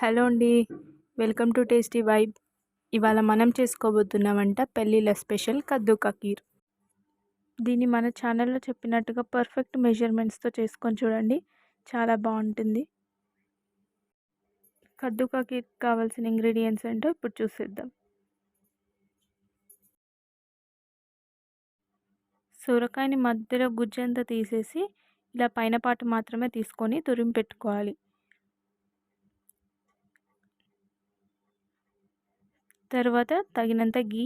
Hello అండి. Welcome to tasty vibe. ఇవాళ మనం చేసుకోబోతున్న వంట పెళ్ళిళ్ళ స్పెషల్ కద్దు కా ఖీర్. దీన్ని మన ఛానల్లో చెప్పినట్టుగా పర్ఫెక్ట్ మెజర్మెంట్స్తో చేసుకొని చూడండి, చాలా బాగుంటుంది. కద్దు కా ఖీర్ కావాల్సిన ఇంగ్రీడియంట్స్ ఏంటో ఇప్పుడు చూసేద్దాం. సొరకాయని మధ్యలో గుజ్జంతా తీసేసి ఇలా పైన పాటు మాత్రమే తీసుకొని తురిమి పెట్టుకోవాలి. తర్వాత తగినంత ghee,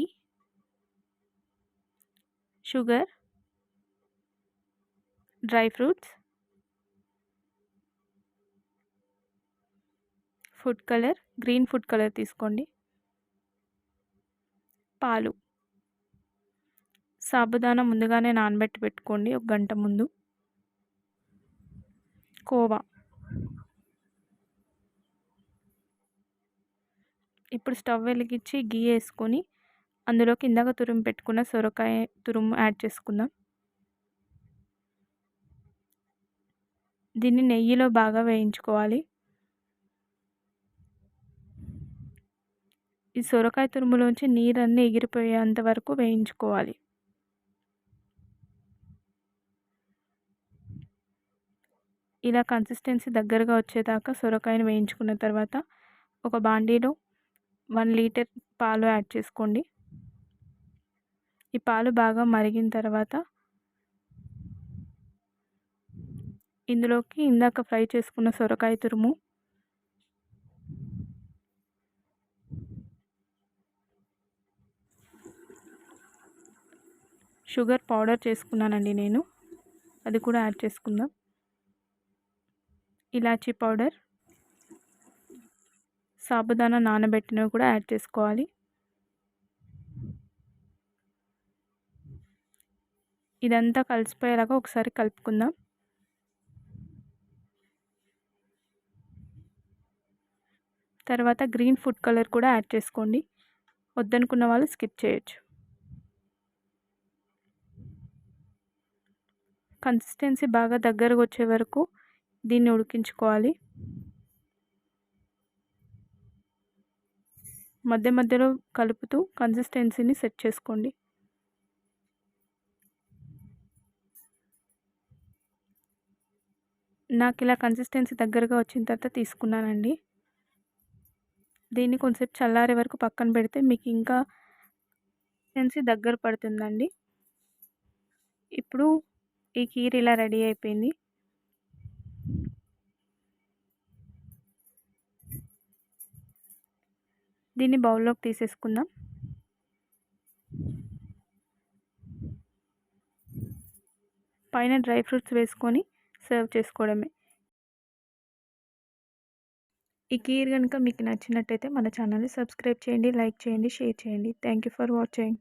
sugar, dry fruits, food colour, green food colour తీసుకోండి, పాలు, సాబుదానా ముందుగానే నానబెట్టి పెట్టుకోండి 1 గంట ముందు, కోవా. ఇప్పుడు స్టవ్ వెలిగించి గీ వేసుకొని అందులోకి ఇందాక తురుము పెట్టుకున్న సొరకాయ తురుము యాడ్ చేసుకుందాం. దీన్ని నెయ్యిలో బాగా వేయించుకోవాలి. ఈ సొరకాయ తురుములోంచి నీరన్నీ ఎగిరిపోయేంత వరకు వేయించుకోవాలి. ఇలా కన్సిస్టెన్సీ దగ్గరగా వచ్చేదాకా సొరకాయను వేయించుకున్న తర్వాత ఒక బాండీలో 1 లీటర్ పాలు యాడ్ చేసుకోండి. ఈ పాలు బాగా మరిగిన తర్వాత ఇందులోకి ఇందాక ఫ్రై చేసుకున్న సొరకాయ తురుము, షుగర్ పౌడర్ చేసుకున్నానండి నేను, అది కూడా యాడ్ చేసుకుందాం. ఇలాచీ పౌడర్, సాబుదానా నానబెట్టినవి కూడా యాడ్ చేసుకోవాలి. ఇదంతా కలిసిపోయేలాగా ఒకసారి కలుపుకుందాం. తర్వాత గ్రీన్ ఫుడ్ కలర్ కూడా యాడ్ చేసుకోండి, వద్దనుకున్న వాళ్ళు స్కిప్ చేయొచ్చు. కన్సిస్టెన్సీ బాగా దగ్గరకు వచ్చే వరకు దీన్ని ఉడికించుకోవాలి. మధ్య మధ్యలో కలుపుతూ కన్సిస్టెన్సీని సెట్ చేసుకోండి. నాకు ఇలా కన్సిస్టెన్సీ దగ్గరగా వచ్చిన తర్వాత తీసుకున్నానండి. దీన్ని కొంచెం చల్లారే వరకు పక్కన పెడితే మీకు ఇంకా కన్సిస్టెన్సీ దగ్గర పడుతుందండి. ఇప్పుడు ఈ ఖీర్ ఇలా రెడీ అయిపోయింది. దీన్ని బౌల్లోకి తీసేసుకుందాం. పైన డ్రై ఫ్రూట్స్ వేసుకొని సర్వ్ చేసుకోవడమే. ఈ ఖీర్ కనుక మీకు నచ్చినట్టయితే మన ఛానల్ని సబ్స్క్రైబ్ చేయండి, లైక్ చేయండి, షేర్ చేయండి. Thank you for watching.